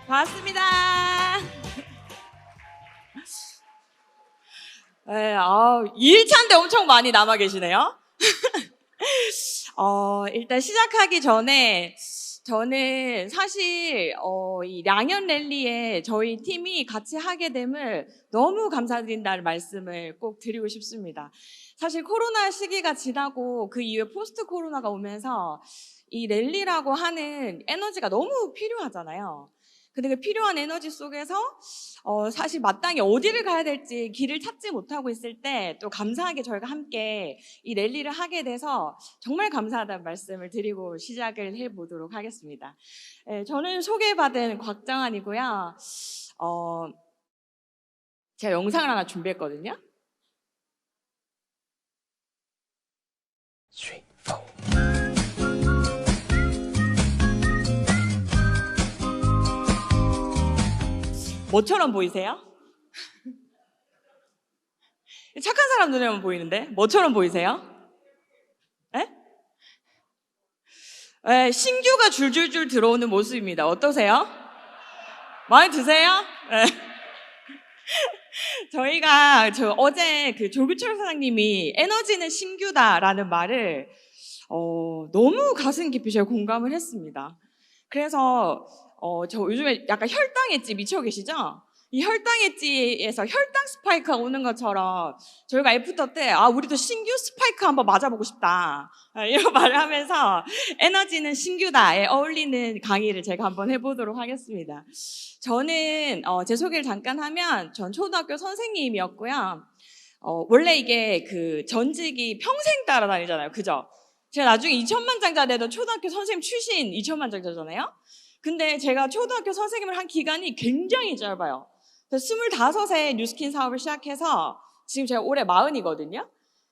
반갑습니다. 네, 2일차인데 엄청 많이 남아 계시네요. 일단 시작하기 전에 저는 사실 이 량연 랠리에 저희 팀이 같이 하게 됨을 너무 감사드린다는 말씀을 꼭 드리고 싶습니다. 사실 코로나 시기가 지나고 그 이후에 포스트 코로나가 오면서 이 랠리라고 하는 에너지가 너무 필요하잖아요. 근데 그 필요한 에너지 속에서 사실 마땅히 어디를 가야 될지 길을 찾지 못하고 있을 때 또 감사하게 저희가 함께 이 랠리를 하게 돼서 정말 감사하다는 말씀을 드리고 시작을 해보도록 하겠습니다. 저는 소개받은 곽정환이고요. 제가 영상을 하나 준비했거든요. 뭐처럼 보이세요? 착한 사람 눈에만 보이는데 뭐처럼 보이세요? 네, 신규가 줄줄줄 들어오는 모습입니다. 어떠세요? 마음에 드세요? 네. 저희가 어제 그 조규철 사장님이 에너지는 신규다라는 말을 너무 가슴 깊이 제가 공감을 했습니다. 그래서 저 요즘에 약간 혈당 엣지 미쳐 계시죠? 이 혈당 엣지에서 혈당 스파이크가 오는 것처럼 저희가 애프터 때 우리도 신규 스파이크 한번 맞아보고 싶다 이런 말을 하면서 에너지는 신규다에 어울리는 강의를 제가 한번 해보도록 하겠습니다. 저는 제 소개를 잠깐 하면 전 초등학교 선생님이었고요. 원래 이게 그 전직이 평생 따라다니잖아요. 그죠? 제가 나중에 2000만장자 돼도 초등학교 선생님 출신 2000만장자잖아요. 근데 제가 초등학교 선생님을 한 기간이 굉장히 짧아요. 25세 뉴스킨 사업을 시작해서 지금 제가 올해 40이거든요.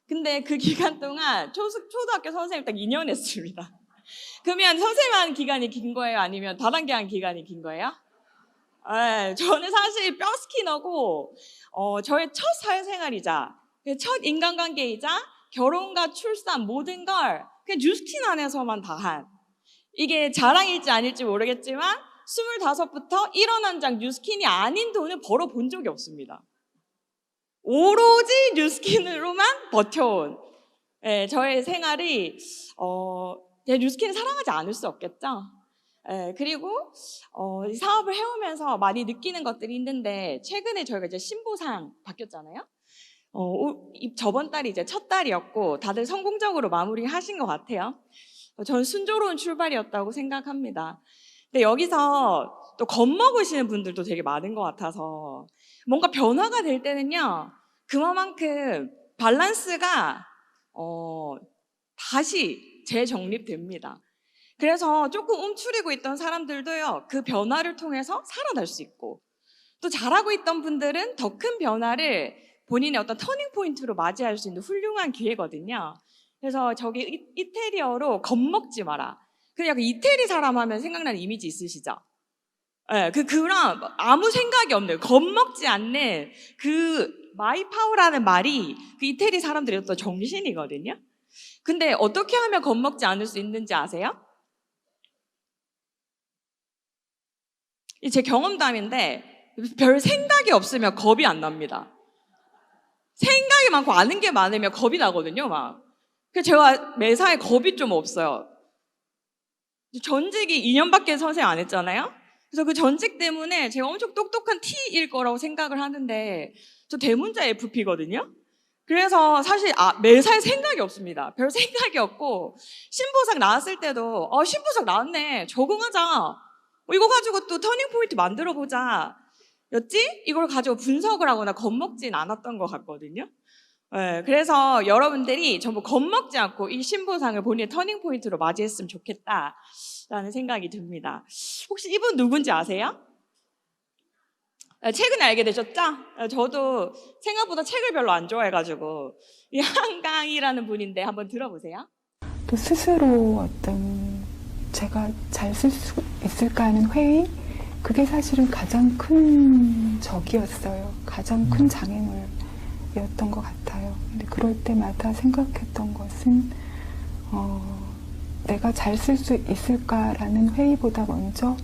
근데 그 기간 동안 초등학교 선생님 딱 2년 했습니다. 그러면 선생님 한 기간이 긴 거예요? 아니면 다단계 한 기간이 긴 거예요? 저는 사실 뼈스키너고 저의 첫 사회생활이자 첫 인간관계이자 결혼과 출산 모든 걸 그냥 뉴스킨 안에서만 다 한, 이게 자랑일지 아닐지 모르겠지만 25부터 1원 한 장 뉴스킨이 아닌 돈을 벌어본 적이 없습니다. 오로지 뉴스킨으로만 버텨온 저의 생활이 뉴스킨을 사랑하지 않을 수 없겠죠. 그리고 이 사업을 해오면서 많이 느끼는 것들이 있는데, 최근에 저희가 이제 신보상 바뀌었잖아요. 저번 달이 이제 첫 달이었고 다들 성공적으로 마무리하신 것 같아요. 저는 순조로운 출발이었다고 생각합니다. 근데 여기서 또 겁먹으시는 분들도 되게 많은 것 같아서, 뭔가 변화가 될 때는요 그만큼 밸런스가 다시 재정립됩니다. 그래서 조금 움츠리고 있던 사람들도요 그 변화를 통해서 살아날 수 있고, 또 잘하고 있던 분들은 더 큰 변화를 본인의 어떤 터닝 포인트로 맞이할 수 있는 훌륭한 기회거든요. 그래서 저기 이태리어로 겁먹지 마라. 그냥 이태리 사람 하면 생각나는 이미지 있으시죠? 그런 아무 생각이 없는, 겁먹지 않는 그 마이 파워라는 말이 그 이태리 사람들의 어떤 정신이거든요. 근데 어떻게 하면 겁먹지 않을 수 있는지 아세요? 이 제 경험담인데, 별 생각이 없으면 겁이 안 납니다. 생각이 많고 아는 게 많으면 겁이 나거든요, 막. 그래서 제가 매사에 겁이 좀 없어요. 전직이 2년밖에 선생 안 했잖아요. 그래서 그 전직 때문에 제가 엄청 똑똑한 T일 거라고 생각을 하는데, 저 대문자 FP거든요. 그래서 사실 매사에 생각이 없습니다. 별 생각이 없고, 신보상 나왔을 때도 신보상 나왔네, 적응하자, 이거 가지고 또 터닝 포인트 만들어 보자 였지, 이걸 가지고 분석을 하거나 겁먹진 않았던 것 같거든요. 그래서 여러분들이 전부 겁먹지 않고 이 신보상을 본인의 터닝 포인트로 맞이했으면 좋겠다라는 생각이 듭니다. 혹시 이분 누군지 아세요? 최근에 알게 되셨죠? 저도 생각보다 책을 별로 안 좋아해가지고, 이 한강이라는 분인데 한번 들어보세요. 또 스스로 어떤 제가 잘 쓸 수 있을까 하는 회의, 그게 사실은 가장 큰 적이었어요. 가장 큰 장애물이었던 것 같아요. 근데 그럴 때마다 생각했던 것은 내가 잘 쓸 수 있을까라는 회의보다 먼저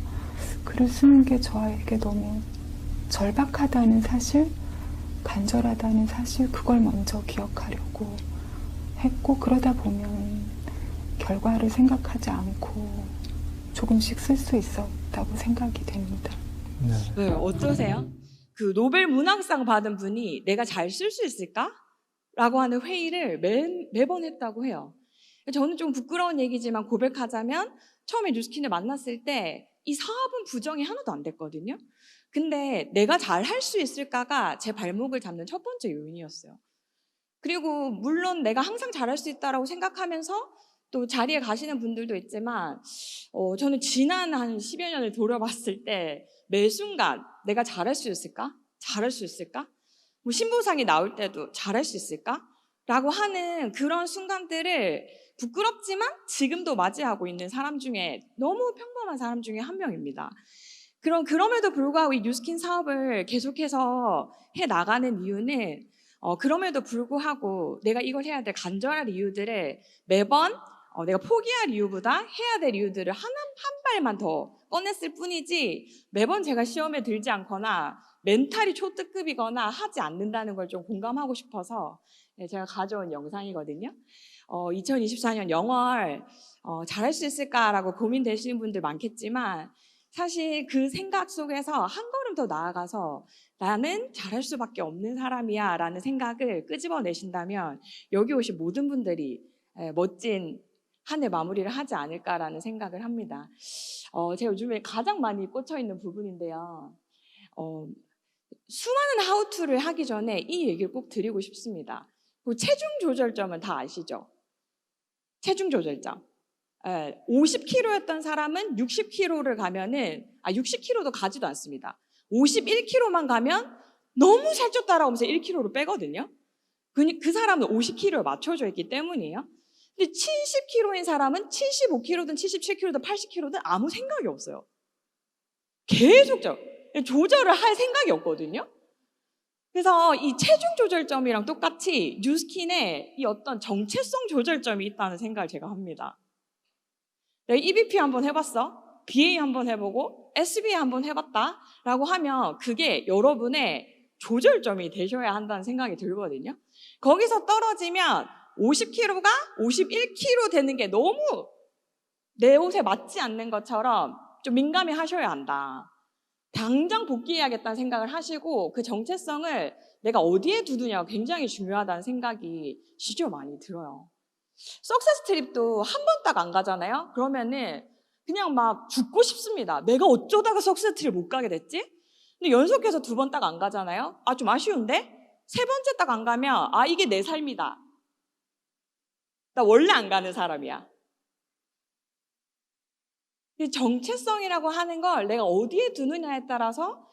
글을 쓰는 게 저에게 너무 절박하다는 사실, 간절하다는 사실, 그걸 먼저 기억하려고 했고, 그러다 보면 결과를 생각하지 않고 조금씩 쓸 수 있었다고 생각이 됩니다. 네, 어떠세요? 그 노벨 문학상 받은 분이 내가 잘 쓸 수 있을까? 라고 하는 회의를 매번 했다고 해요. 저는 좀 부끄러운 얘기지만 고백하자면 처음에 뉴스킨을 만났을 때 이 사업은 부정이 하나도 안 됐거든요. 근데 내가 잘 할 수 있을까가 제 발목을 잡는 첫 번째 요인이었어요. 그리고 물론 내가 항상 잘할 수 있다라고 생각하면서 또 자리에 가시는 분들도 있지만 저는 지난 한 10여 년을 돌아봤을 때 매 순간 내가 잘할 수 있을까? 잘할 수 있을까? 뭐 신부상이 나올 때도 잘할 수 있을까? 라고 하는 그런 순간들을 부끄럽지만 지금도 맞이하고 있는 사람 중에 너무 평범한 사람 중에 한 명입니다. 그럼에도 불구하고 이 뉴스킨 사업을 계속해서 해 나가는 이유는 그럼에도 불구하고 내가 이걸 해야 될 간절한 이유들을 매번 내가 포기할 이유보다 해야 될 이유들을 한 발만 더 꺼냈을 뿐이지 매번 제가 시험에 들지 않거나 멘탈이 초특급이거나 하지 않는다는 걸 좀 공감하고 싶어서 제가 가져온 영상이거든요. 2024년 영월 잘할 수 있을까라고 고민되시는 분들 많겠지만 사실 그 생각 속에서 한 걸음 더 나아가서 나는 잘할 수밖에 없는 사람이야 라는 생각을 끄집어내신다면 여기 오신 모든 분들이 멋진 한 해 마무리를 하지 않을까라는 생각을 합니다. 제가 요즘에 가장 많이 꽂혀있는 부분인데요. 수많은 하우투를 하기 전에 이 얘기를 꼭 드리고 싶습니다. 그 체중 조절점은 다 아시죠? 체중 조절점. 50kg였던 사람은 60kg를 가면은 60kg도 가지도 않습니다. 51kg만 가면 너무 살쪘다라고 하면서 1kg를 빼거든요. 그 사람은 50kg에 맞춰져 있기 때문이에요. 근데 70kg인 사람은 75kg든 77kg든 80kg든 아무 생각이 없어요. 계속 조절을 할 생각이 없거든요. 그래서 이 체중 조절점이랑 똑같이 뉴스킨에 이 어떤 정체성 조절점이 있다는 생각을 제가 합니다. 내가 EBP 한번 해봤어, BA 한번 해보고 SBA 한번 해봤다 라고 하면 그게 여러분의 조절점이 되셔야 한다는 생각이 들거든요. 거기서 떨어지면 50kg가 51kg 되는 게 너무 내 옷에 맞지 않는 것처럼 좀 민감해 하셔야 한다. 당장 복귀해야겠다는 생각을 하시고 그 정체성을 내가 어디에 두느냐가 굉장히 중요하다는 생각이 진짜 많이 들어요. 석세스 트립도 한 번 딱 안 가잖아요. 그러면은 그냥 막 죽고 싶습니다. 내가 어쩌다가 석세스 트립 못 가게 됐지? 근데 연속해서 2번 딱 안 가잖아요. 좀 아쉬운데? 3번째 딱 안 가면 이게 내 삶이다. 나 원래 안 가는 사람이야. 정체성이라고 하는 걸 내가 어디에 두느냐에 따라서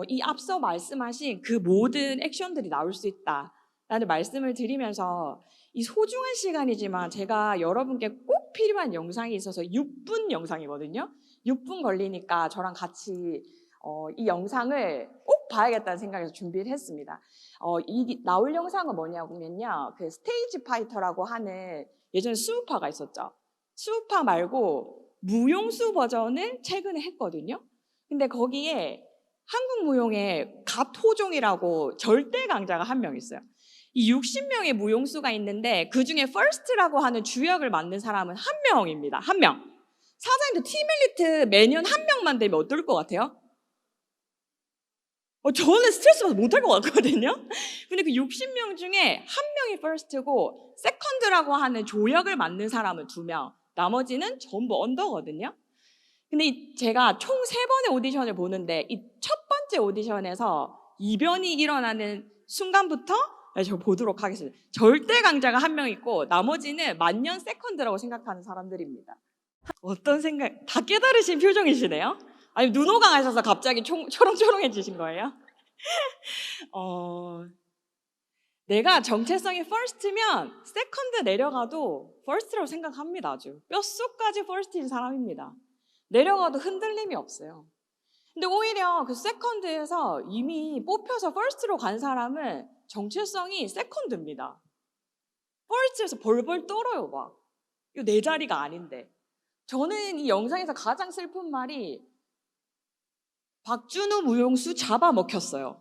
이 앞서 말씀하신 그 모든 액션들이 나올 수 있다라는 말씀을 드리면서 이 소중한 시간이지만 제가 여러분께 꼭 필요한 영상이 있어서 6분 영상이거든요. 6분 걸리니까 저랑 같이 이 영상을 꼭 봐야겠다는 생각에서 준비를 했습니다. 이 나올 영상은 뭐냐면요, 그 스테이지 파이터라고 하는 예전에 수우파가 있었죠. 수우파 말고 무용수 버전을 최근에 했거든요. 근데 거기에 한국 무용의 갓호종이라고 절대 강자가 한 명 있어요. 이 60명의 무용수가 있는데 그 중에 퍼스트라고 하는 주역을 맡는 사람은 한 명입니다. 한 명. 사장님도 팀 엘리트 매년 한 명만 되면 어떨 것 같아요? 저는 스트레스 받아서 못할 것 같거든요. 근데 그 60명 중에 한 명이 퍼스트고 세컨드라고 하는 조역을 맡는 사람은 2명, 나머지는 전부 언더거든요. 근데 제가 총 3번의 오디션을 보는데 이 첫 번째 오디션에서 이변이 일어나는 순간부터 저 보도록 하겠습니다. 절대 강자가 한 명 있고 나머지는 만년 세컨드라고 생각하는 사람들입니다. 어떤 생각? 다 깨달으신 표정이시네요. 아니 눈호강 하셔서 갑자기 초롱초롱해지신 거예요? 내가 정체성이 퍼스트면 세컨드 내려가도 퍼스트라고 생각합니다. 아주 뼛속까지 퍼스트인 사람입니다. 내려가도 흔들림이 없어요. 근데 오히려 그 세컨드에서 이미 뽑혀서 퍼스트로 간 사람은 정체성이 세컨드입니다. 퍼스트에서 벌벌 떨어요. 막 이거 내 자리가 아닌데. 저는 이 영상에서 가장 슬픈 말이 박준우, 무용수 잡아먹혔어요.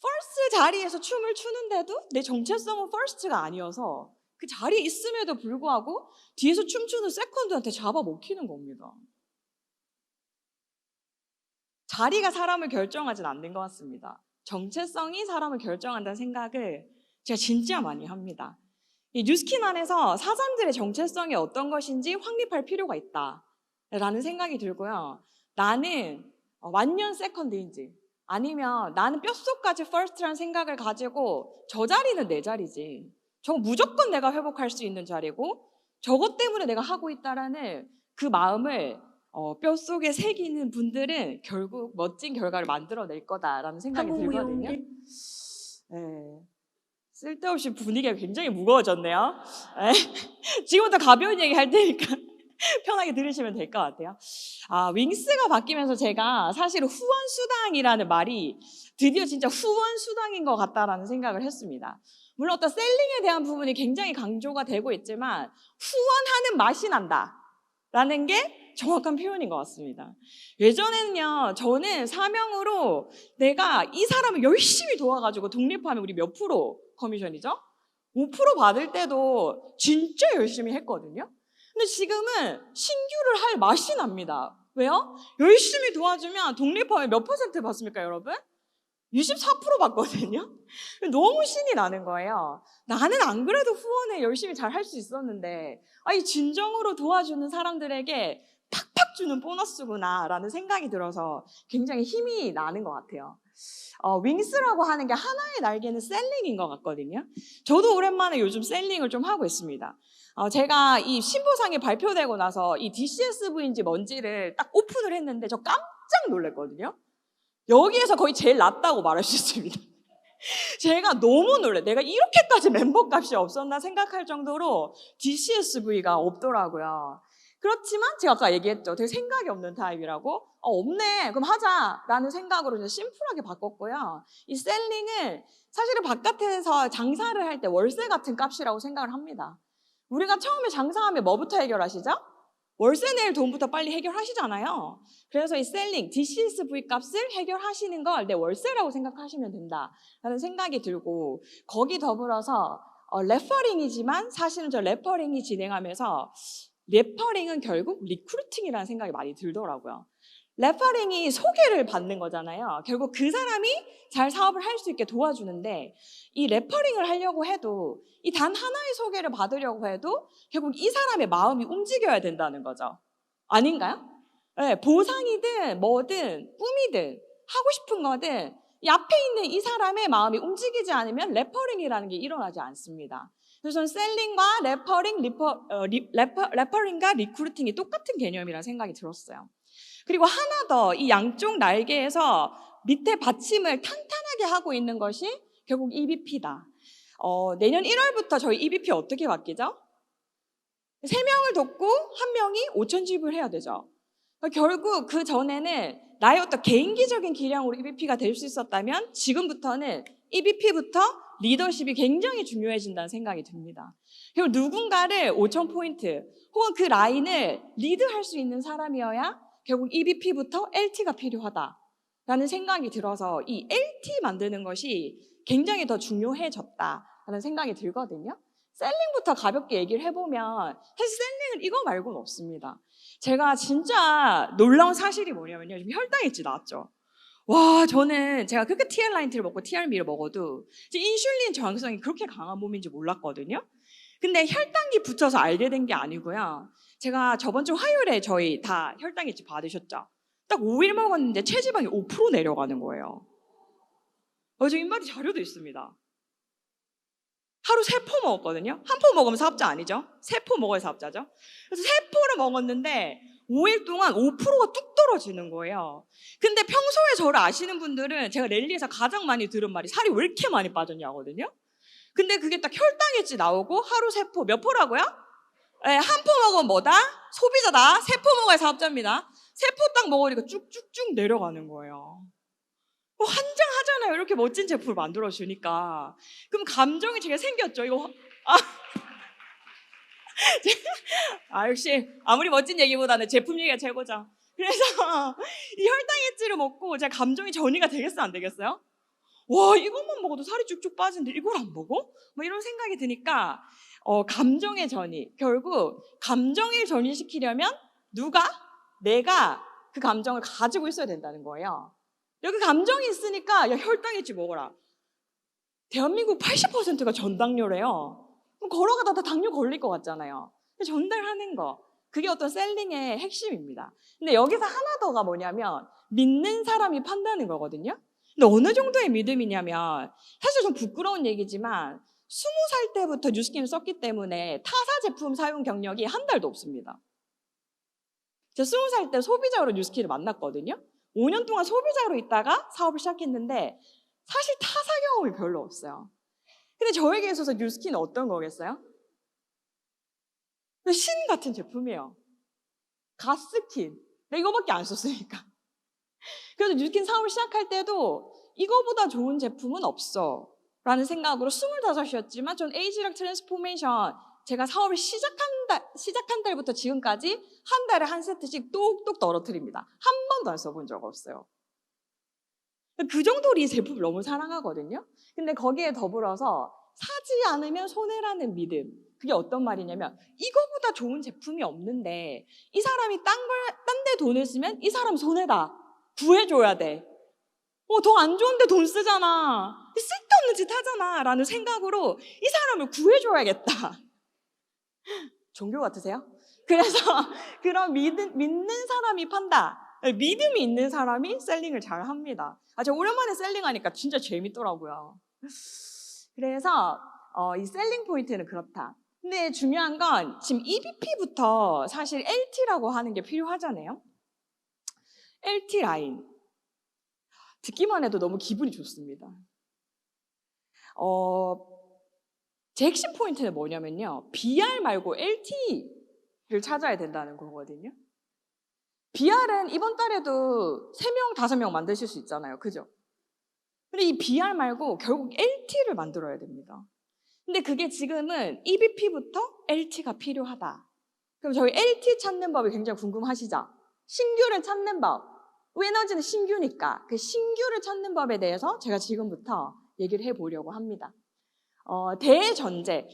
퍼스트 자리에서 춤을 추는데도 내 정체성은 퍼스트가 아니어서 그 자리에 있음에도 불구하고 뒤에서 춤추는 세컨드한테 잡아먹히는 겁니다. 자리가 사람을 결정하진 않는 것 같습니다. 정체성이 사람을 결정한다는 생각을 제가 진짜 많이 합니다. 이 뉴스킨 안에서 사람들의 정체성이 어떤 것인지 확립할 필요가 있다라는 생각이 들고요. 나는 완전 세컨드인지 아니면 나는 뼛속까지 퍼스트라는 생각을 가지고 저 자리는 내 자리지. 저거 무조건 내가 회복할 수 있는 자리고 저것 때문에 내가 하고 있다라는 그 마음을 뼛속에 새기는 분들은 결국 멋진 결과를 만들어낼 거다라는 생각이 들거든요. 네. 쓸데없이 분위기가 굉장히 무거워졌네요. 네. 지금부터 가벼운 얘기 할 테니까 편하게 들으시면 될 것 같아요. 윙스가 바뀌면서 제가 사실 후원수당이라는 말이 드디어 진짜 후원수당인 것 같다라는 생각을 했습니다. 물론 어떤 셀링에 대한 부분이 굉장히 강조가 되고 있지만 후원하는 맛이 난다라는 게 정확한 표현인 것 같습니다. 예전에는요, 저는 사명으로 내가 이 사람을 열심히 도와가지고 독립하면 우리 몇 프로 커미션이죠? 5% 받을 때도 진짜 열심히 했거든요. 근데 지금은 신규를 할 맛이 납니다. 왜요? 열심히 도와주면 독립하면 몇 퍼센트 받습니까, 여러분? 24% 받거든요. 너무 신이 나는 거예요. 나는 안 그래도 후원을 열심히 잘 할 수 있었는데 이 진정으로 도와주는 사람들에게 팍팍 주는 보너스구나라는 생각이 들어서 굉장히 힘이 나는 것 같아요. 윙스라고 하는 게 하나의 날개는 셀링인 것 같거든요. 저도 오랜만에 요즘 셀링을 좀 하고 있습니다. 제가 이 신보상이 발표되고 나서 이 DCSV인지 뭔지를 딱 오픈을 했는데 저 깜짝 놀랐거든요. 여기에서 거의 제일 낮다고 말할 수 있습니다. 제가 너무 놀래. 내가 이렇게까지 멤버 값이 없었나 생각할 정도로 DCSV가 없더라고요. 그렇지만 제가 아까 얘기했죠. 되게 생각이 없는 타입이라고. 없네. 그럼 하자라는 생각으로 이제 심플하게 바꿨고요. 이 셀링은 사실은 바깥에서 장사를 할 때 월세 같은 값이라고 생각을 합니다. 우리가 처음에 장사하면 뭐부터 해결하시죠? 월세 낼 돈부터 빨리 해결하시잖아요. 그래서 이 셀링, DCSV 값을 해결하시는 걸 내 월세라고 생각하시면 된다라는 생각이 들고 거기 더불어서 레퍼링이지만 사실은 저 레퍼링이 진행하면서 레퍼링은 결국 리크루팅이라는 생각이 많이 들더라고요. 레퍼링이 소개를 받는 거잖아요. 결국 그 사람이 잘 사업을 할 수 있게 도와주는데 이 레퍼링을 하려고 해도 이 단 하나의 소개를 받으려고 해도 결국 이 사람의 마음이 움직여야 된다는 거죠. 아닌가요? 네, 보상이든 뭐든 꿈이든 하고 싶은 거든 이 앞에 있는 이 사람의 마음이 움직이지 않으면 레퍼링이라는 게 일어나지 않습니다. 그래서 저는 셀링과 레퍼링과 리크루팅이 똑같은 개념이라는 생각이 들었어요. 그리고 하나 더 이 양쪽 날개에서 밑에 받침을 탄탄하게 하고 있는 것이 결국 EBP다. 내년 1월부터 저희 EBP 어떻게 바뀌죠? 3명을 돕고 1명이 5,000집을 해야 되죠. 결국 그 전에는 나의 어떤 개인기적인 기량으로 EBP가 될 수 있었다면 지금부터는 EBP부터 리더십이 굉장히 중요해진다는 생각이 듭니다. 그리고 누군가를 5,000포인트 혹은 그 라인을 리드할 수 있는 사람이어야 결국 EBP부터 LT가 필요하다라는 생각이 들어서 이 LT 만드는 것이 굉장히 더 중요해졌다라는 생각이 들거든요. 셀링부터 가볍게 얘기를 해보면 사실 셀링은 이거 말고는 없습니다. 제가 진짜 놀라운 사실이 뭐냐면요. 지금 혈당일지 나왔죠. 와, 저는 제가 그렇게 TR9를 먹고 TRM를 먹어도 인슐린 저항성이 그렇게 강한 몸인지 몰랐거든요. 근데 혈당기 붙여서 알게 된 게 아니고요. 제가 저번 주 화요일에 저희 다 혈당일지 받으셨죠? 딱 5일 먹었는데 체지방이 5% 내려가는 거예요. 저 인바디 자료도 있습니다. 하루 3포 먹었거든요. 한 포 먹으면 사업자 아니죠? 3포 먹어야 사업자죠. 그래서 3포를 먹었는데 5일 동안 5%가 뚝 떨어지는 거예요. 근데 평소에 저를 아시는 분들은 제가 랠리에서 가장 많이 들은 말이 살이 왜 이렇게 많이 빠졌냐거든요. 근데 그게 딱 혈당일지 나오고 하루 3포, 몇 포라고요? 네, 한 포 먹으면 뭐다? 소비자다. 3포 먹어야 사업자입니다. 3포 딱 먹으니까 쭉쭉쭉 내려가는 거예요. 환장하잖아요. 이렇게 멋진 제품을 만들어주니까. 그럼 감정이 제가 생겼죠. 이거 역시 아무리 멋진 얘기보다는 제품 얘기가 최고죠. 그래서 이 혈당 엣지를 먹고 제가 감정이 전이가 되겠어 안 되겠어요? 와, 이것만 먹어도 살이 쭉쭉 빠지는데 이걸 안 먹어? 뭐 이런 생각이 드니까 감정의 전이, 결국 감정을 전이시키려면 누가? 내가 그 감정을 가지고 있어야 된다는 거예요. 여기 감정이 있으니까 야, 혈당 엣지 먹어라. 대한민국 80%가 전당뇨래요. 그럼 걸어가다 다 당뇨 걸릴 것 같잖아요. 전달하는 거, 그게 어떤 셀링의 핵심입니다. 근데 여기서 하나 더가 뭐냐면 믿는 사람이 판다는 거거든요. 근데 어느 정도의 믿음이냐면, 사실 좀 부끄러운 얘기지만 20살 때부터 뉴스킨을 썼기 때문에 타사 제품 사용 경력이 한 달도 없습니다. 제가 20살 때 소비자로 뉴스킨을 만났거든요. 5년 동안 소비자로 있다가 사업을 시작했는데 사실 타사 경험이 별로 없어요. 근데 저에게 있어서 뉴스킨은 어떤 거겠어요? 신 같은 제품이에요. 가스킨. 내가 이거밖에 안 썼으니까. 그래서 뉴스킨 사업을 시작할 때도 이거보다 좋은 제품은 없어 라는 생각으로 25이었지만 전 에이지락 트랜스포메이션 제가 사업을 시작한 달부터 지금까지 한 달에 한 세트씩 똑똑 떨어뜨립니다. 한 번도 안 써본 적 없어요. 그 정도로 이 제품을 너무 사랑하거든요. 근데 거기에 더불어서 사지 않으면 손해라는 믿음. 그게 어떤 말이냐면 이거보다 좋은 제품이 없는데 이 사람이 딴 데 돈을 쓰면 이 사람 손해다. 구해줘야 돼. 더 안 좋은데 돈 쓰잖아. 쓸데없는 짓 하잖아. 라는 생각으로 이 사람을 구해줘야겠다. 종교 같으세요? 그래서 그런 믿는 사람이 판다. 믿음이 있는 사람이 셀링을 잘 합니다. 제가 오랜만에 셀링하니까 진짜 재밌더라고요. 그래서 이 셀링 포인트는 그렇다. 근데 중요한 건 지금 EBP부터 사실 LT라고 하는 게 필요하잖아요. LT 라인. 듣기만 해도 너무 기분이 좋습니다. 제 핵심 포인트는 뭐냐면요. BR 말고 LT를 찾아야 된다는 거거든요. BR은 이번 달에도 3명, 5명 만드실 수 있잖아요. 그죠? 근데 이 BR 말고 결국 LT를 만들어야 됩니다. 근데 그게 지금은 EBP부터 LT가 필요하다. 그럼 저희 LT 찾는 법이 굉장히 궁금하시죠? 신규를 찾는 법. 에너지는 신규니까 그 신규를 찾는 법에 대해서 제가 지금부터 얘기를 해보려고 합니다. 대전제.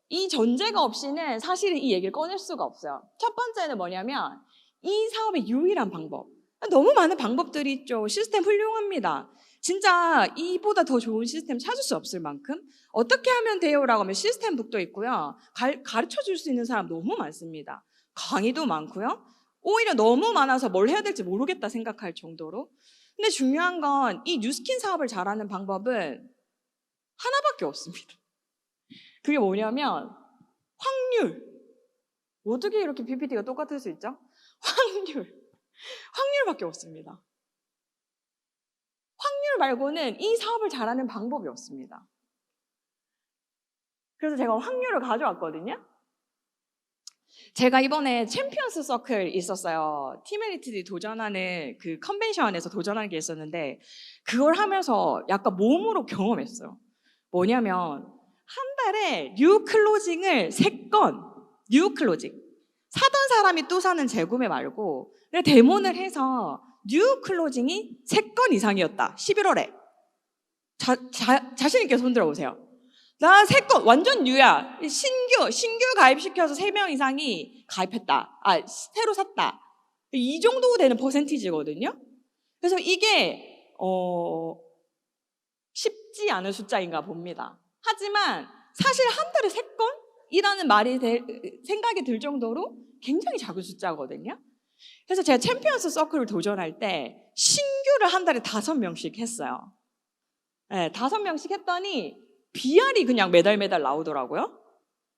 이 전제가 없이는 사실은 이 얘기를 꺼낼 수가 없어요. 첫 번째는 뭐냐면 이 사업의 유일한 방법. 너무 많은 방법들이 있죠. 시스템 훌륭합니다. 진짜 이보다 더 좋은 시스템 찾을 수 없을 만큼 어떻게 하면 돼요? 라고 하면 시스템북도 있고요. 가르쳐 줄 수 있는 사람 너무 많습니다. 강의도 많고요. 오히려 너무 많아서 뭘 해야 될지 모르겠다 생각할 정도로. 근데 중요한 건 이 뉴스킨 사업을 잘하는 방법은 하나밖에 없습니다. 그게 뭐냐면 확률. 어떻게 이렇게 PPT가 똑같을 수 있죠? 확률밖에 없습니다. 확률 말고는 이 사업을 잘하는 방법이 없습니다. 그래서 제가 확률을 가져왔거든요. 제가 이번에 챔피언스 서클 있었어요. 팀 엘리트 도전하는 그 컨벤션에서 도전하는 게 있었는데 그걸 하면서 약간 몸으로 경험했어요. 뭐냐면 한 달에 뉴 클로징을 3건, 뉴 클로징. 사던 사람이 또 사는 재구매 말고 데모를 해서 뉴 클로징이 3건 이상이었다. 11월에. 자신 있게 손 들어보세요. 나 3건 완전 뉴야. 신규 가입시켜서 3명 이상이 가입했다. 새로 샀다. 이 정도 되는 퍼센티지거든요. 그래서 이게 쉽지 않은 숫자인가 봅니다. 하지만 사실 한 달에 3건이라는 말이 생각이 들 정도로 굉장히 작은 숫자거든요. 그래서 제가 챔피언스 서클을 도전할 때 신규를 한 달에 5명씩 했어요. 네, 5명씩 했더니 BR이 그냥 매달 나오더라고요.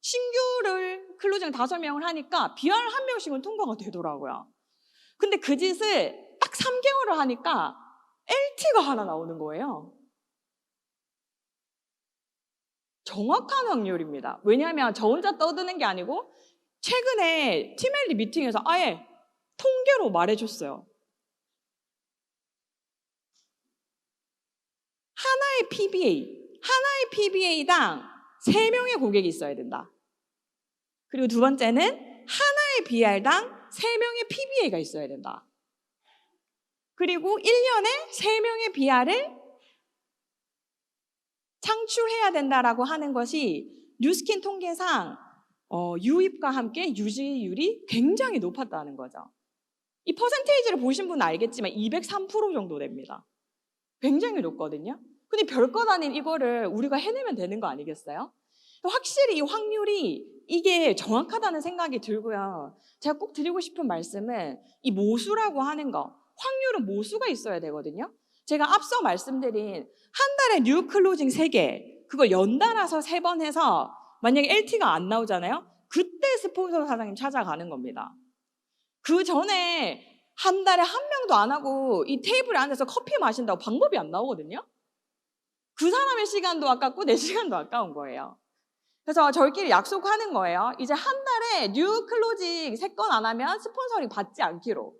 신규를 클로징 5명을 하니까 BR 1명씩은 통과가 되더라고요. 근데 그 짓을 딱 3개월을 하니까 LT가 하나 나오는 거예요. 정확한 확률입니다. 왜냐하면 저 혼자 떠드는 게 아니고 최근에 팀엘리 미팅에서 아예 통계로 말해줬어요. 하나의 PBA당 3명의 고객이 있어야 된다. 그리고 두 번째는 하나의 BR당 3명의 PBA가 있어야 된다. 그리고 1년에 3명의 BR을 창출해야 된다라고 하는 것이 뉴스킨 통계상 유입과 함께 유지율이 굉장히 높았다는 거죠. 이 퍼센테이지를 보신 분은 알겠지만 203% 정도 됩니다. 굉장히 높거든요. 근데 별것 아닌 이거를 우리가 해내면 되는 거 아니겠어요? 확실히 이 확률이 이게 정확하다는 생각이 들고요. 제가 꼭 드리고 싶은 말씀은 이 모수라고 하는 거, 확률은 모수가 있어야 되거든요. 제가 앞서 말씀드린 한 달에 뉴 클로징 3개, 그걸 연달아서 3번 해서 만약에 LT가 안 나오잖아요. 그때 스폰서 사장님 찾아가는 겁니다. 그 전에 한 달에 한 명도 안 하고 이 테이블에 앉아서 커피 마신다고 방법이 안 나오거든요. 그 사람의 시간도 아깝고 내 시간도 아까운 거예요. 그래서 저희끼리 약속하는 거예요. 이제 한 달에 뉴 클로징 3건 안 하면 스폰서링 받지 않기로.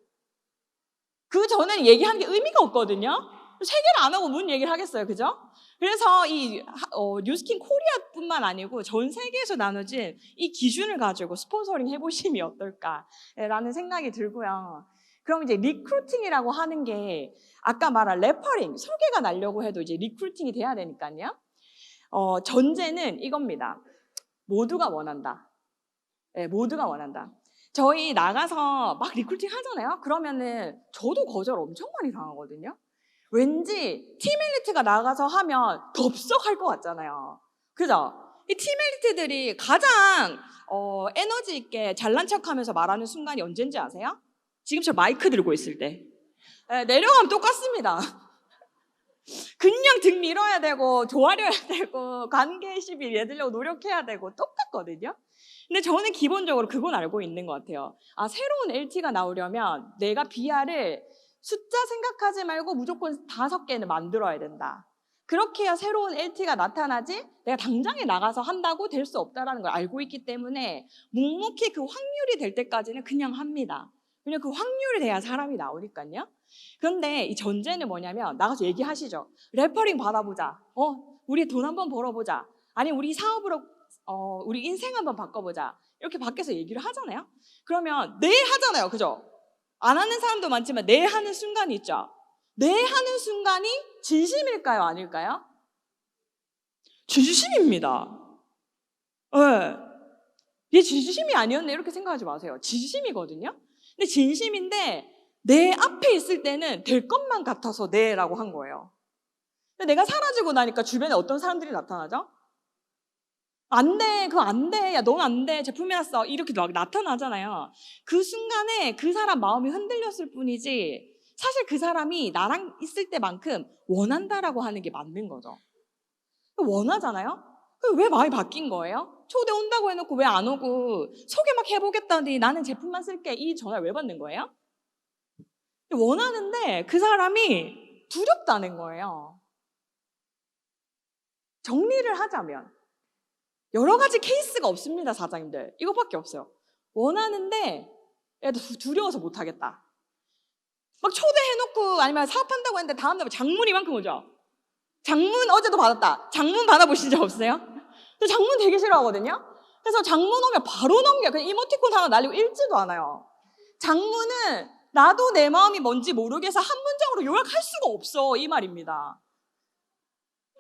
그 전에는 얘기하는 게 의미가 없거든요. 3개를 안 하고 무슨 얘기를 하겠어요, 그죠? 그래서 이 뉴스킨 코리아뿐만 아니고 전 세계에서 나눠진 이 기준을 가지고 스폰서링 해보심이 어떨까라는 생각이 들고요. 그럼 이제 리크루팅이라고 하는 게 아까 말한 레퍼링, 소개가 나려고 해도 이제 리크루팅이 돼야 되니까요. 전제는 이겁니다. 모두가 원한다. 네, 모두가 원한다. 저희 나가서 막 리크루팅 하잖아요. 그러면은 저도 거절 엄청 많이 당하거든요. 왠지 팀 엘리트가 나가서 하면 덥석할 것 같잖아요. 그죠? 이 팀 엘리트들이 가장 에너지 있게 잘난 척하면서 말하는 순간이 언젠지 아세요? 지금 저 마이크 들고 있을 때. 네, 내려가면 똑같습니다. 그냥 등 밀어야 되고 조아려야 되고 관계 시비 내려고 노력해야 되고 똑같거든요. 근데 저는 기본적으로 그건 알고 있는 것 같아요. 새로운 LT가 나오려면 내가 BR을 숫자 생각하지 말고 무조건 5개는 만들어야 된다. 그렇게 해야 새로운 LT가 나타나지 내가 당장에 나가서 한다고 될 수 없다는 걸 알고 있기 때문에 묵묵히 그 확률이 될 때까지는 그냥 합니다. 왜냐면 그 확률이 돼야 사람이 나오니까요. 그런데 이 전제는 뭐냐면 나가서 얘기하시죠. 레퍼링 받아보자. 우리 돈 한번 벌어보자. 아니 우리 사업으로 우리 인생 한번 바꿔보자. 이렇게 밖에서 얘기를 하잖아요. 그러면 네 하잖아요. 그죠? 안 하는 사람도 많지만 네 하는 순간이 있죠. 네 하는 순간이 진심일까요? 아닐까요? 진심입니다. 네. 얘 진심이 아니었네 이렇게 생각하지 마세요. 진심이거든요. 근데 진심인데 내 앞에 있을 때는 될 것만 같아서 네라고 한 거예요. 근데 내가 사라지고 나니까 주변에 어떤 사람들이 나타나죠? 안 돼, 그거 안 돼, 야, 넌 안 돼, 제품이 났어. 이렇게 막 나타나잖아요. 그 순간에 그 사람 마음이 흔들렸을 뿐이지, 사실 그 사람이 나랑 있을 때만큼 원한다라고 하는 게 맞는 거죠. 원하잖아요? 왜 마음이 바뀐 거예요? 초대 온다고 해놓고 왜 안 오고, 소개 막 해보겠다는데 나는 제품만 쓸게. 이 전화를 왜 받는 거예요? 원하는데 그 사람이 두렵다는 거예요. 정리를 하자면. 여러 가지 케이스가 없습니다, 사장님들. 이것밖에 없어요. 원하는데 두려워서 못하겠다. 막 초대해놓고 아니면 사업한다고 했는데 다음날 장문 이만큼 오죠. 장문 어제도 받았다. 장문 받아보신 적 없어요? 장문 되게 싫어하거든요. 그래서 장문 오면 바로 넘겨요. 그냥 이모티콘 하나 날리고 읽지도 않아요. 장문은 나도 내 마음이 뭔지 모르겠어 한 문장으로 요약할 수가 없어 이 말입니다.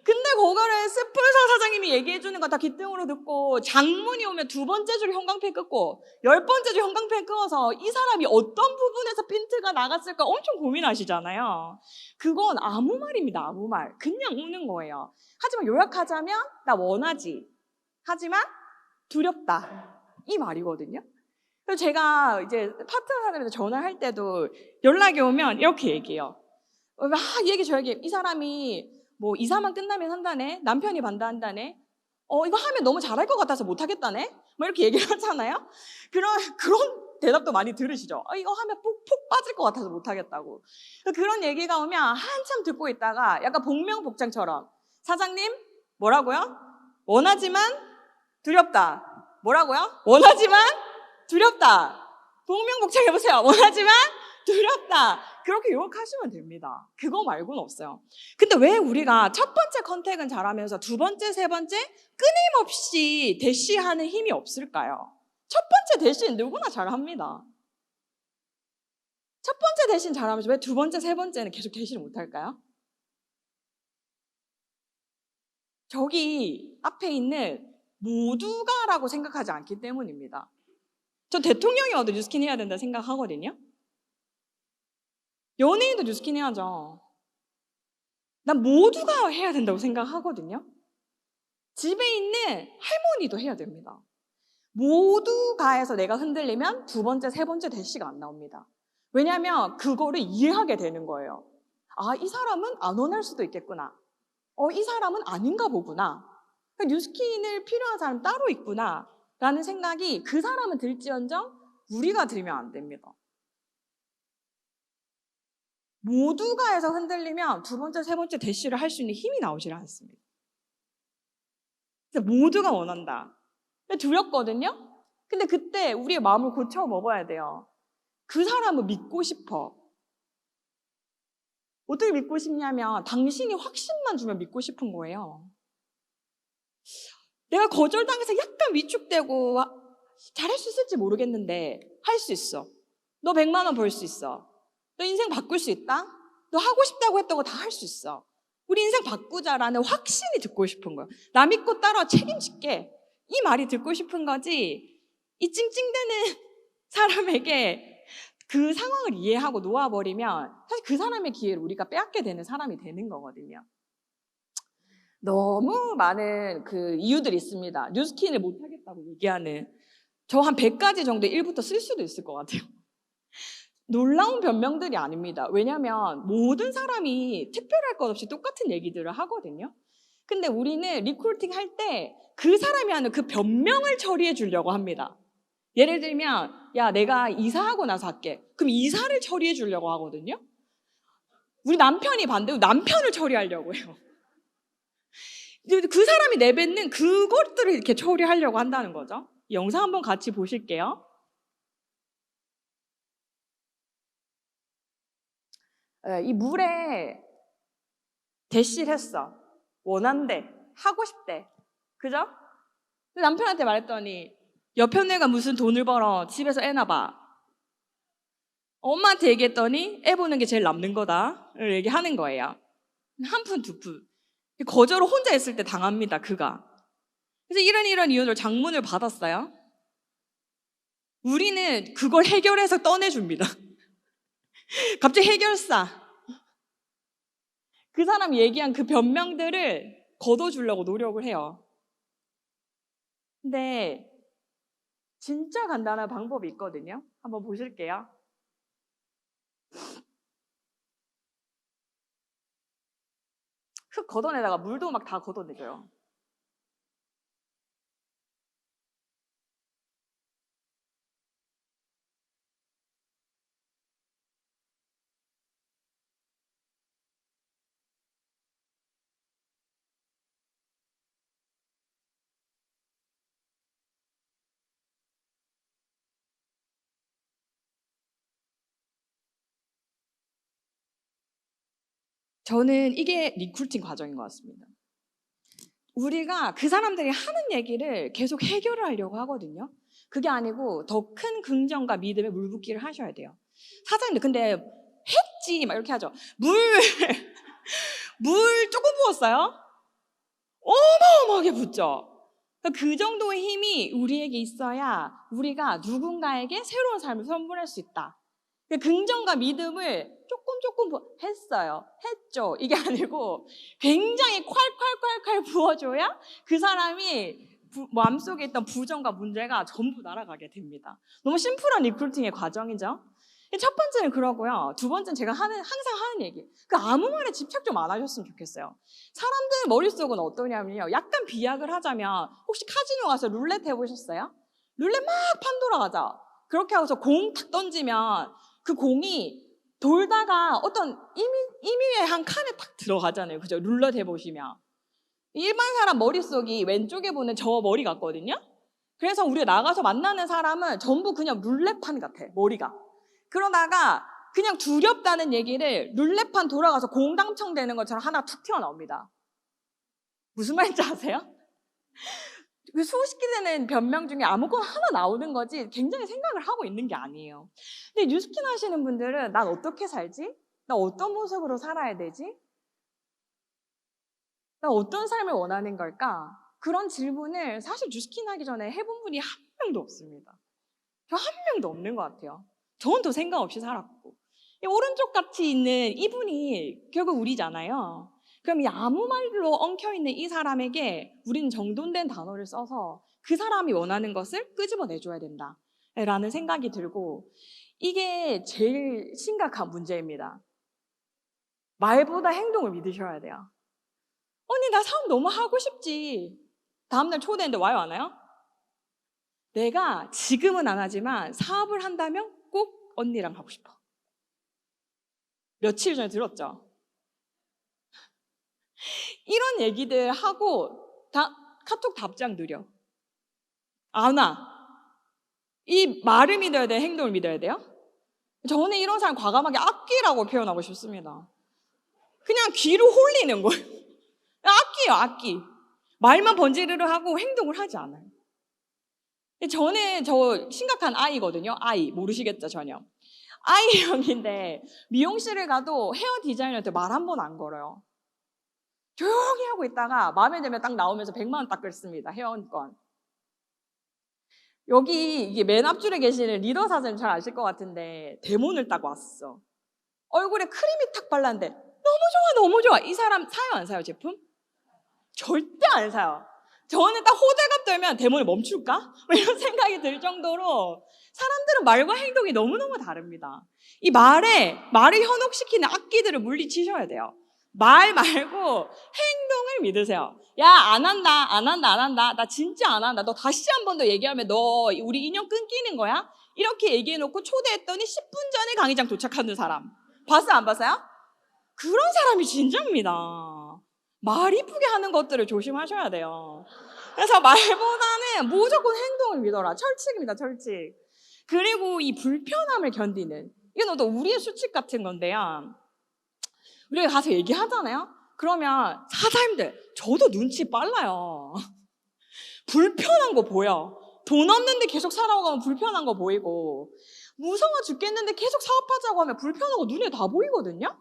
근데 그거를 스폰서 사장님이 얘기해주는 거 다 귀등으로 듣고 장문이 오면 2번째 줄 형광펜 끊고 10번째 줄 형광펜 끊어서 이 사람이 어떤 부분에서 핀트가 나갔을까 엄청 고민하시잖아요. 그건 아무 말입니다. 아무 말. 그냥 우는 거예요. 하지만 요약하자면 나 원하지. 하지만 두렵다. 이 말이거든요. 그래서 제가 이제 파트너 사람한테 전화할 때도 연락이 오면 이렇게 얘기해요. 막 얘기 저 얘기 이 사람이 뭐 이사만 끝나면 한다네. 남편이 반대한다네. 이거 하면 너무 잘할 것 같아서 못하겠다네. 뭐 이렇게 얘기를 하잖아요. 그런 대답도 많이 들으시죠. 이거 하면 푹 빠질 것 같아서 못하겠다고. 그런 얘기가 오면 한참 듣고 있다가 약간 복명복장처럼 사장님 뭐라고요? 원하지만 두렵다. 뭐라고요? 원하지만 두렵다. 복명복장 해보세요. 원하지만 두렵다. 그렇게 요약하시면 됩니다. 그거 말고는 없어요. 근데 왜 우리가 첫 번째 컨택은 잘하면서 2번째, 3번째 끊임없이 대시하는 힘이 없을까요? 첫 번째 대시는 누구나 잘합니다. 첫 번째 대신 잘하면서 왜 두 번째, 세 번째는 계속 대신을 못할까요? 저기 앞에 있는 모두가라고 생각하지 않기 때문입니다. 저 대통령이 와도 뉴스킨 해야 된다 생각하거든요. 연예인도 뉴스킨 해야죠. 난 모두가 해야 된다고 생각하거든요. 집에 있는 할머니도 해야 됩니다. 모두가에서 내가 흔들리면 두 번째, 세 번째 대시가 안 나옵니다. 왜냐하면 그거를 이해하게 되는 거예요. 아, 이 사람은 안 원할 수도 있겠구나. 이 사람은 아닌가 보구나. 뉴스킨을 필요한 사람 따로 있구나. 라는 생각이 그 사람은 들지언정 우리가 들면 안 됩니다. 모두가에서 흔들리면 두 번째, 세 번째 대시를 할 수 있는 힘이 나오질 않습니다. 그래서 모두가 원한다. 두렵거든요? 근데 그때 우리의 마음을 고쳐 먹어야 돼요. 그 사람을 믿고 싶어. 어떻게 믿고 싶냐면 당신이 확신만 주면 믿고 싶은 거예요. 내가 거절당해서 약간 위축되고 잘할 수 있을지 모르겠는데 할 수 있어. 너 100만 원 벌 수 있어. 너 인생 바꿀 수 있다? 너 하고 싶다고 했던 거 다 할 수 있어. 우리 인생 바꾸자라는 확신이 듣고 싶은 거예요. 나 믿고 따라 책임질게. 이 말이 듣고 싶은 거지. 이 찡찡대는 사람에게 그 상황을 이해하고 놓아버리면 사실 그 사람의 기회를 우리가 빼앗게 되는 사람이 되는 거거든요. 너무 많은 그 이유들이 있습니다. 뉴스킨을 못하겠다고 얘기하는. 저 한 100가지 정도 1부터 쓸 수도 있을 것 같아요. 놀라운 변명들이 아닙니다. 왜냐하면 모든 사람이 특별할 것 없이 똑같은 얘기들을 하거든요. 근데 우리는 리크루팅 할 때 그 사람이 하는 그 변명을 처리해 주려고 합니다. 예를 들면 야, 내가 이사하고 나서 할게. 그럼 이사를 처리해 주려고 하거든요. 우리 남편이 반대로 남편을 처리하려고 해요. 그 사람이 내뱉는 그것들을 이렇게 처리하려고 한다는 거죠. 이 영상 한번 같이 보실게요. 이 물에 대시를 했어. 원한대. 하고 싶대. 그죠? 근데 남편한테 말했더니 옆에 애가 무슨 돈을 벌어. 집에서 애나 봐. 엄마한테 얘기했더니 애 보는 게 제일 남는 거다. 를 얘기하는 거예요. 한 푼, 두 푼. 거절을 혼자 했을 때 당합니다. 그가. 그래서 이런 이유로 장문을 받았어요. 우리는 그걸 해결해서 떠내줍니다. 갑자기 해결사. 그 사람이 얘기한 그 변명들을 걷어주려고 노력을 해요. 근데 진짜 간단한 방법이 있거든요. 한번 보실게요. 흙 걷어내다가 물도 막 다 걷어내줘요. 저는 이게 리크루팅 과정인 것 같습니다. 우리가 그 사람들이 하는 얘기를 계속 해결을 하려고 하거든요. 그게 아니고 더 큰 긍정과 믿음에 물붓기를 하셔야 돼요. 사장님들 근데 했지 막 이렇게 하죠. 물 조금 부었어요? 어마어마하게 붓죠. 그 정도의 힘이 우리에게 있어야 우리가 누군가에게 새로운 삶을 선물할 수 있다. 긍정과 믿음을 조금 했어요. 했죠. 이게 아니고 굉장히 콸콸콸콸 부어줘야 그 사람이 마음속에 있던 부정과 문제가 전부 날아가게 됩니다. 너무 심플한 리크루팅의 과정이죠. 첫 번째는 그러고요. 두 번째는 제가 항상 하는 얘기. 아무 말에 집착 좀 안 하셨으면 좋겠어요. 사람들 머릿속은 어떠냐면요. 약간 비약을 하자면 혹시 카지노 가서 룰렛 해보셨어요? 룰렛 막 판 돌아가죠. 그렇게 하고서 공 탁 던지면 그 공이 돌다가 어떤 임의의 한 칸에 탁 들어가잖아요. 그죠? 룰렛 해보시면. 일반 사람 머릿속이 왼쪽에 보는 저 머리 같거든요. 그래서 우리가 나가서 만나는 사람은 전부 그냥 룰렛판 같아. 머리가. 그러다가 그냥 두렵다는 얘기를 룰렛판 돌아가서 공 당첨되는 것처럼 하나 툭 튀어나옵니다. 무슨 말인지 아세요? 그 수십 개 되는 변명 중에 아무거나 하나 나오는 거지 굉장히 생각을 하고 있는 게 아니에요. 근데 뉴스킨 하시는 분들은 난 어떻게 살지? 나 어떤 모습으로 살아야 되지? 나 어떤 삶을 원하는 걸까? 그런 질문을 사실 뉴스킨 하기 전에 해본 분이 한 명도 없습니다. 저 한 명도 없는 것 같아요. 저는 더 생각 없이 살았고. 이 오른쪽 같이 있는 이분이 결국 우리잖아요. 그럼 이 아무 말로 엉켜있는 이 사람에게 우리는 정돈된 단어를 써서 그 사람이 원하는 것을 끄집어내줘야 된다 라는 생각이 들고, 이게 제일 심각한 문제입니다. 말보다 행동을 믿으셔야 돼요. 언니 나 사업 너무 하고 싶지. 다음날 초대했는데 와요 안 와요? 내가 지금은 안 하지만 사업을 한다면 꼭 언니랑 하고 싶어. 며칠 전에 들었죠? 이런 얘기들 하고 카톡 답장 느려. 안 와. 이 말을 믿어야 돼, 행동을 믿어야 돼요? 저는 이런 사람 과감하게 악귀라고 표현하고 싶습니다. 그냥 귀로 홀리는 거예요. 악귀요, 악귀. 말만 번지르르 하고 행동을 하지 않아요. 저는 저 심각한 아이거든요. 아이 모르시겠죠 전혀. 아이 형인데 미용실을 가도 헤어 디자이너한테 말 한 번 안 걸어요. 조용히 하고 있다가 마음에 들면 딱 나오면서 100만 원 딱 긁습니다. 회원권. 여기 이게 맨 앞줄에 계시는 리더 사장님 잘 아실 것 같은데 대문을 딱 왔어. 얼굴에 크림이 탁 발랐는데 너무 좋아 너무 좋아. 이 사람 사요 안 사요 제품? 절대 안 사요. 저는 딱 호들갑 떨면 대문을 멈출까? 이런 생각이 들 정도로 사람들은 말과 행동이 너무너무 다릅니다. 이 말을 현혹시키는 악기들을 물리치셔야 돼요. 말 말고 행동을 믿으세요. 야, 안 한다, 안 한다, 안 한다. 나 진짜 안 한다. 너 다시 한 번 더 얘기하면 너 우리 인연 끊기는 거야? 이렇게 얘기해놓고 초대했더니 10분 전에 강의장 도착하는 사람. 봤어요, 안 봤어요? 그런 사람이 진짜입니다. 말 이쁘게 하는 것들을 조심하셔야 돼요. 그래서 말보다는 무조건 행동을 믿어라. 철칙입니다, 철칙. 그리고 이 불편함을 견디는. 이건 또 우리의 수칙 같은 건데요. 우리가 가서 얘기하잖아요? 그러면 사장님들, 저도 눈치 빨라요. 불편한 거 보여. 돈 없는데 계속 살아가면 불편한 거 보이고, 무서워 죽겠는데 계속 사업하자고 하면 불편한 거 눈에 다 보이거든요?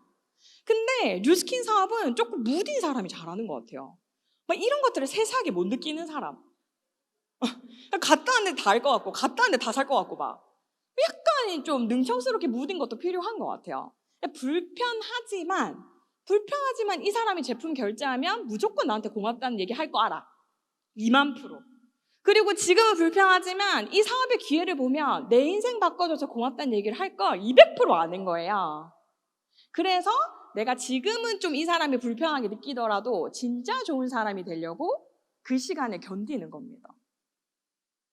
근데 뉴스킨 사업은 조금 무딘 사람이 잘하는 것 같아요. 막 이런 것들을 세세하게 못 느끼는 사람. 갔다 왔는데 다 알 것 같고, 갔다 왔는데 다 살 것 같고, 막. 약간 좀 능청스럽게 무딘 것도 필요한 것 같아요. 불편하지만 이 사람이 제품 결제하면 무조건 나한테 고맙다는 얘기 할 거 알아. 20000%. 그리고 지금은 불편하지만 이 사업의 기회를 보면 내 인생 바꿔줘서 고맙다는 얘기를 할 거 200% 아는 거예요. 그래서 내가 지금은 좀 이 사람이 불편하게 느끼더라도 진짜 좋은 사람이 되려고 그 시간을 견디는 겁니다.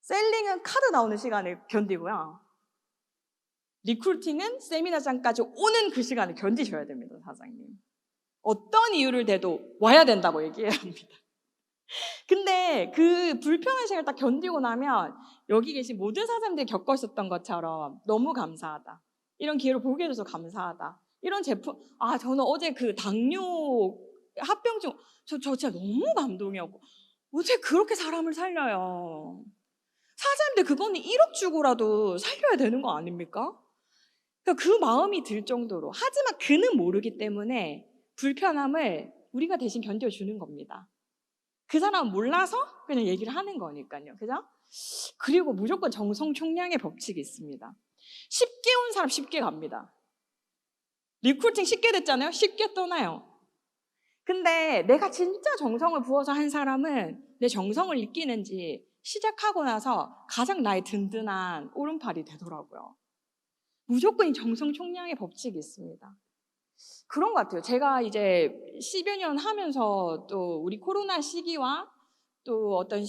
셀링은 카드 나오는 시간을 견디고요. 리크루팅은 세미나장까지 오는 그 시간을 견디셔야 됩니다, 사장님. 어떤 이유를 대도 와야 된다고 얘기해야 합니다. 근데 그 불편한 시간을 딱 견디고 나면 여기 계신 모든 사장님들이 겪으셨던 것처럼 너무 감사하다. 이런 기회를 보게 해줘서 감사하다. 이런 제품, 저는 어제 그 당뇨 합병증, 저 진짜 너무 감동이었고, 어떻게 그렇게 사람을 살려요? 사장님들 그거는 1억 주고라도 살려야 되는 거 아닙니까? 그러니까 그 마음이 들 정도로. 하지만 그는 모르기 때문에 불편함을 우리가 대신 견뎌주는 겁니다. 그 사람은 몰라서 그냥 얘기를 하는 거니까요. 그죠? 그리고 무조건 정성 총량의 법칙이 있습니다. 쉽게 온 사람 쉽게 갑니다. 리크루팅 쉽게 됐잖아요. 쉽게 떠나요. 근데 내가 진짜 정성을 부어서 한 사람은 내 정성을 느끼는지 시작하고 나서 가장 나의 든든한 오른팔이 되더라고요. 무조건 이 정성 총량의 법칙이 있습니다. 그런 것 같아요. 제가 이제 10여 년 하면서 또 우리 코로나 시기와 또 어떤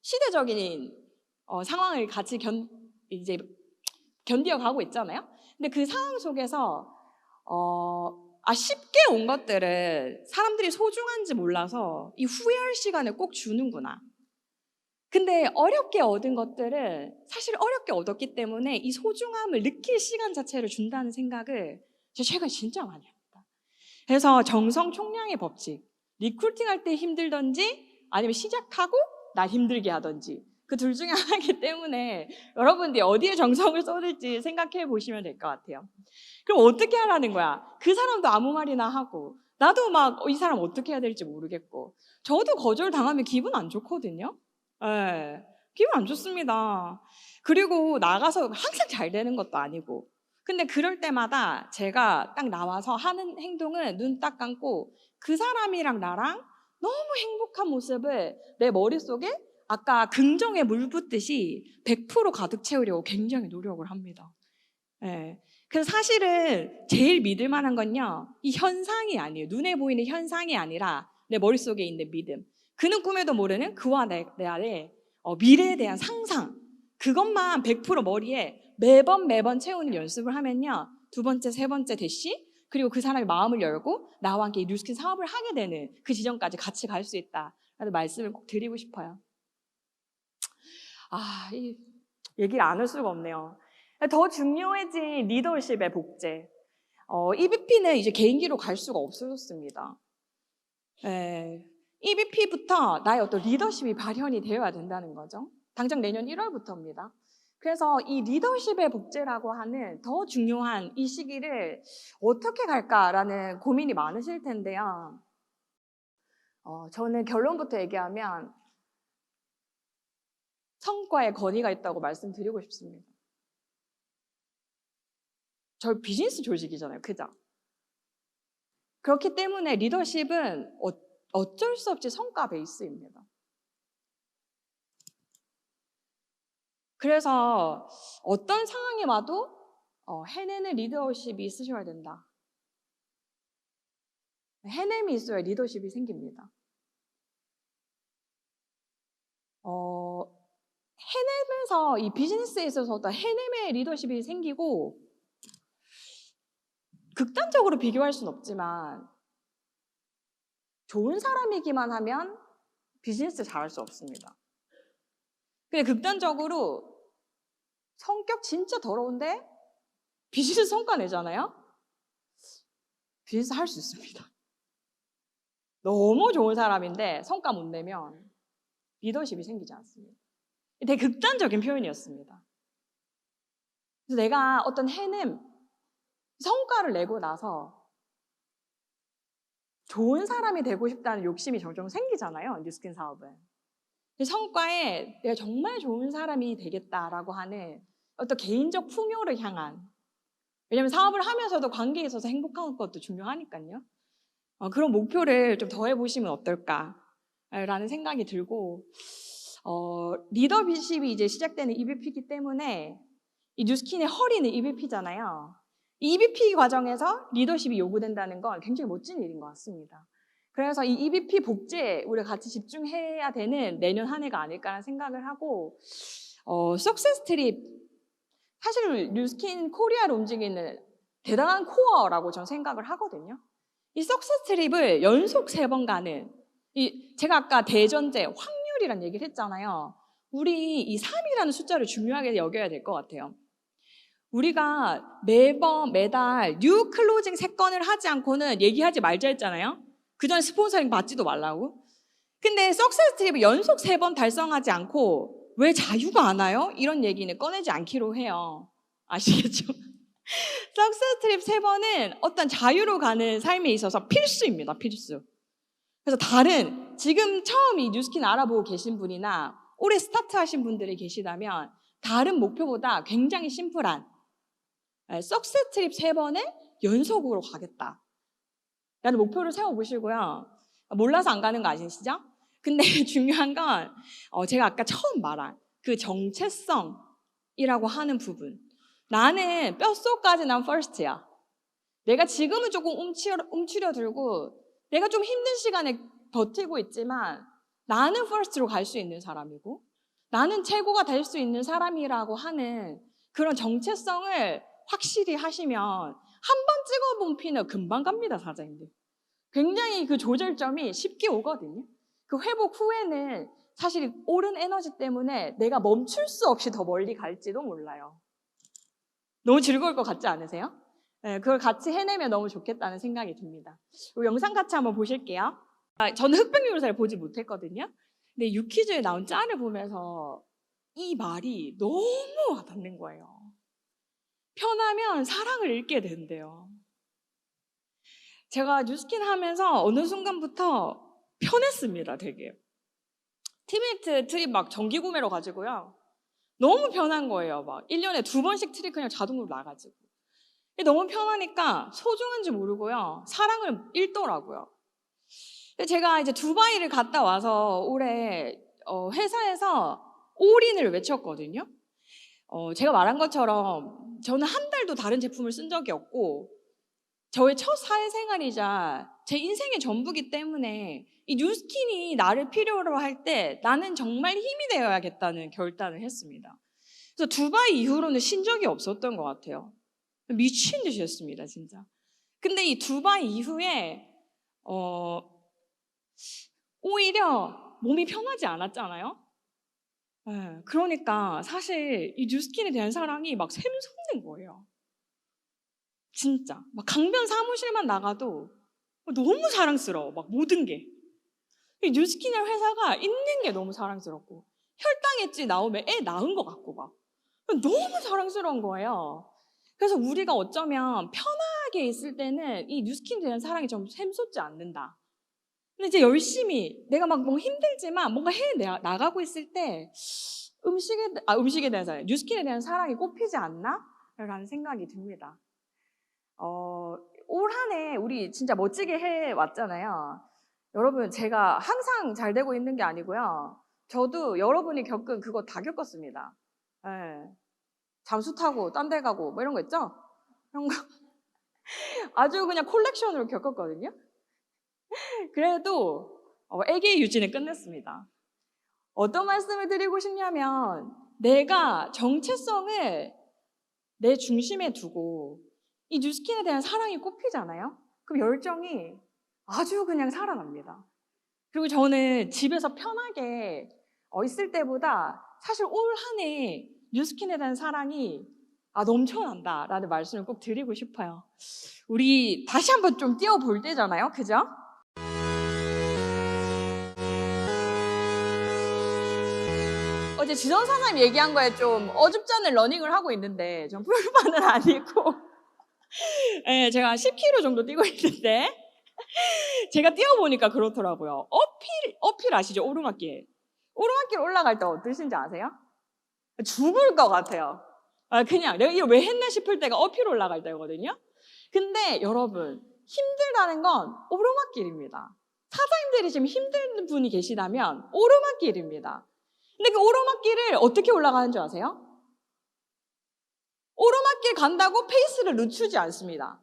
시대적인 상황을 같이 견디어 가고 있잖아요. 근데 그 상황 속에서 쉽게 온 것들은 사람들이 소중한지 몰라서 이 후회할 시간을 꼭 주는구나. 근데 어렵게 얻은 것들은 사실 어렵게 얻었기 때문에 이 소중함을 느낄 시간 자체를 준다는 생각을 제가 최근에 진짜 많이 합니다. 그래서 정성 총량의 법칙, 리크루팅 할 때 힘들던지 아니면 시작하고 나 힘들게 하든지 그 둘 중에 하나이기 때문에 여러분들이 어디에 정성을 쏟을지 생각해 보시면 될 것 같아요. 그럼 어떻게 하라는 거야? 그 사람도 아무 말이나 하고 나도 막 이 사람 어떻게 해야 될지 모르겠고 저도 거절당하면 기분 안 좋거든요. 예, 기분 안 좋습니다. 그리고 나가서 항상 잘 되는 것도 아니고 근데 그럴 때마다 제가 딱 나와서 하는 행동은 눈 딱 감고 그 사람이랑 나랑 너무 행복한 모습을 내 머릿속에 아까 긍정에 물 붓듯이 100% 가득 채우려고 굉장히 노력을 합니다. 예. 그래서 사실은 제일 믿을 만한 건요, 이 현상이 아니에요. 눈에 보이는 현상이 아니라 내 머릿속에 있는 믿음. 그는 꿈에도 모르는 그와 내 안에 미래에 대한 상상. 그것만 100% 머리에 매번 채우는 연습을 하면요, 두 번째, 세 번째 대시, 그리고 그 사람의 마음을 열고 나와 함께 이 뉴스킨 사업을 하게 되는 그 지점까지 같이 갈 수 있다라는 말씀을 꼭 드리고 싶어요. 이 얘기를 안 할 수가 없네요. 더 중요해진 리더십의 복제. EVP는 이제 개인기로 갈 수가 없어졌습니다. EVP부터 나의 어떤 리더십이 발현이 되어야 된다는 거죠. 당장 내년 1월부터입니다. 그래서 이 리더십의 복제라고 하는 더 중요한 이 시기를 어떻게 갈까라는 고민이 많으실 텐데요. 저는 결론부터 얘기하면 성과에 건의가 있다고 말씀드리고 싶습니다. 저희 비즈니스 조직이잖아요. 그죠? 그렇기 때문에 리더십은 어쩔 수 없이 성과 베이스입니다. 그래서 어떤 상황이 와도 해내는 리더십이 있으셔야 된다. 해냄이 있어야 리더십이 생깁니다. 해내면서 이 비즈니스에 있어서 어떤 해냄의 리더십이 생기고 극단적으로 비교할 수는 없지만 좋은 사람이기만 하면 비즈니스 잘할 수 없습니다. 근데 극단적으로 성격 진짜 더러운데 비즈니스 성과 내잖아요? 비즈니스 할 수 있습니다. 너무 좋은 사람인데 성과 못 내면 리더십이 생기지 않습니다. 되게 극단적인 표현이었습니다. 그래서 내가 어떤 해냄, 성과를 내고 나서 좋은 사람이 되고 싶다는 욕심이 점점 생기잖아요. 뉴스킨 사업은. 성과에 내가 정말 좋은 사람이 되겠다라고 하는 어떤 개인적 풍요를 향한, 왜냐하면 사업을 하면서도 관계에 있어서 행복한 것도 중요하니까요. 그런 목표를 좀 더해보시면 어떨까라는 생각이 들고, 리더십이 이제 시작되는 EVP이기 때문에 이 뉴스킨의 허리는 EVP잖아요. 이 EVP 과정에서 리더십이 요구된다는 건 굉장히 멋진 일인 것 같습니다. 그래서 이 EVP 복제에 우리가 같이 집중해야 되는 내년 한 해가 아닐까라는 생각을 하고, 석세스 트립, 사실 뉴스킨 코리아를 움직이는 대단한 코어라고 저는 생각을 하거든요. 이 석세스 트립을 연속 3번 가는, 제가 아까 대전제, 확률이란 얘기를 했잖아요. 우리 이 3이라는 숫자를 중요하게 여겨야 될 것 같아요. 우리가 매달 뉴 클로징 3건을 하지 않고는 얘기하지 말자 했잖아요. 그 전에 스폰서링 받지도 말라고. 근데 석세스 트립을 연속 3번 달성하지 않고 왜 자유가 안 와요? 이런 얘기는 꺼내지 않기로 해요. 아시겠죠? 석세스 트립 3번은 어떤 자유로 가는 삶에 있어서 필수입니다. 필수. 그래서 지금 처음 이 뉴스킨 알아보고 계신 분이나 올해 스타트하신 분들이 계시다면 다른 목표보다 굉장히 심플한 석세스 트립 3번을 연속으로 가겠다 라는 목표를 세워보시고요. 몰라서 안 가는 거 아시죠? 근데 중요한 건 제가 아까 처음 말한 그 정체성이라고 하는 부분. 나는 뼛속까지 난 first야. 내가 지금은 조금 움츠려들고 내가 좀 힘든 시간에 버티고 있지만 나는 first로 갈 수 있는 사람이고 나는 최고가 될 수 있는 사람이라고 하는 그런 정체성을 확실히 하시면 한 번 찍어본 피는 금방 갑니다, 사장님들. 굉장히 그 조절점이 쉽게 오거든요. 그 회복 후에는 사실 오른 에너지 때문에 내가 멈출 수 없이 더 멀리 갈지도 몰라요. 너무 즐거울 것 같지 않으세요? 네, 그걸 같이 해내면 너무 좋겠다는 생각이 듭니다. 이 영상 같이 한번 보실게요. 저는 흑백요리사를 보지 못했거든요. 근데 유퀴즈에 나온 짤을 보면서 이 말이 너무 와닿는 거예요. 편하면 사랑을 잃게 된대요. 제가 뉴스킨 하면서 어느 순간부터 편했습니다, 되게. 티베트 트립 막 정기 구매로 가지고요. 너무 편한 거예요. 막 1년에 2번씩 트립 그냥 자동으로 나가지고. 너무 편하니까 소중한지 모르고요. 사랑을 잃더라고요. 제가 이제 두바이를 갔다 와서 올해 회사에서 올인을 외쳤거든요. 제가 말한 것처럼 저는 한 달도 다른 제품을 쓴 적이 없고 저의 첫 사회생활이자 제 인생의 전부기 때문에 이 뉴스킨이 나를 필요로 할 때 나는 정말 힘이 되어야겠다는 결단을 했습니다. 그래서 두바이 이후로는 신 적이 없었던 것 같아요. 미친 듯이 했습니다, 진짜. 근데 이 두바이 이후에 오히려 몸이 편하지 않았잖아요. 네, 그러니까 사실 이 뉴스킨에 대한 사랑이 막 샘솟는 거예요. 진짜 막 강변 사무실만 나가도 너무 사랑스러워. 막 모든 게. 이 뉴스킨이라는 회사가 있는 게 너무 사랑스럽고 혈당했지 나오면 애 낳은 것 같고 막 너무 사랑스러운 거예요. 그래서 우리가 어쩌면 편하게 있을 때는 이 뉴스킨에 대한 사랑이 좀 샘솟지 않는다. 근데 이제 열심히 내가 막 뭔가 힘들지만 뭔가 나가고 있을 때 음식에 대한 사랑, 뉴스킨에 대한 사랑이 꼽히지 않나? 라는 생각이 듭니다. 올 한 해 우리 진짜 멋지게 해왔잖아요. 여러분, 제가 항상 잘 되고 있는 게 아니고요. 저도 여러분이 겪은 그거 다 겪었습니다. 네. 잠수 타고 딴 데 가고 뭐 이런 거 있죠? 이런 거 아주 그냥 콜렉션으로 겪었거든요. 그래도 애기 유지는 끝냈습니다. 어떤 말씀을 드리고 싶냐면 내가 정체성을 내 중심에 두고 이 뉴스킨에 대한 사랑이 꼽히잖아요. 그럼 열정이 아주 그냥 살아납니다. 그리고 저는 집에서 편하게 있을 때보다 사실 올 한 해 뉴스킨에 대한 사랑이 넘쳐난다라는 말씀을 꼭 드리고 싶어요. 우리 다시 한번 좀 뛰어볼 때잖아요. 그죠? 어제 지선 사장님 얘기한 거에 좀 어줍지 않은 러닝을 하고 있는데 좀 풀만은 아니고 네, 제가 10km 정도 뛰고 있는데 제가 뛰어보니까 그렇더라고요. 어필 아시죠? 오르막길. 오르막길 올라갈 때 어떠신지 아세요? 죽을 것 같아요. 그냥 내가 이거 왜 했나 싶을 때가 어필 올라갈 때거든요. 근데 여러분, 힘들다는 건 오르막길입니다. 사장님들이 지금 힘든 분이 계시다면 오르막길입니다. 근데 그 오르막길을 어떻게 올라가는 줄 아세요? 오르막길 간다고 페이스를 늦추지 않습니다.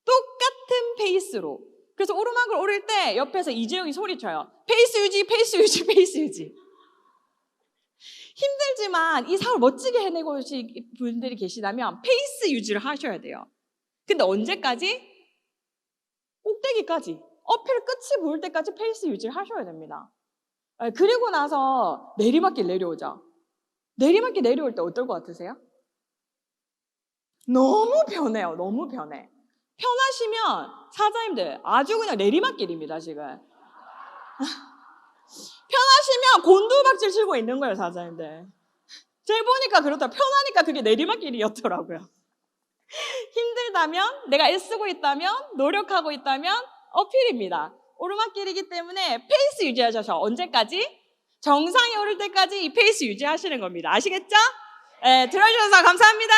똑같은 페이스로. 그래서 오르막을 오를 때 옆에서 이재용이 소리쳐요. 페이스 유지, 페이스 유지, 페이스 유지. 힘들지만 이 사업을 멋지게 해내고 오신 분들이 계시다면 페이스 유지를 하셔야 돼요. 근데 언제까지? 꼭대기까지. 어필 끝이 보일 때까지 페이스 유지를 하셔야 됩니다. 그리고 나서 내리막길 내려오죠. 내리막길 내려올 때 어떨 것 같으세요? 너무 편해요. 너무 편해. 편하시면 사장님들 아주 그냥 내리막길입니다, 지금. 편하시면 곤두박질 치고 있는 거예요, 사장님들. 제가 보니까 그렇다. 편하니까 그게 내리막길이었더라고요. 힘들다면, 내가 애쓰고 있다면, 노력하고 있다면 어필입니다. 오르막길이기 때문에 페이스 유지하셔서 언제까지? 정상에 오를 때까지 이 페이스 유지하시는 겁니다. 아시겠죠? 네, 들어주셔서 감사합니다.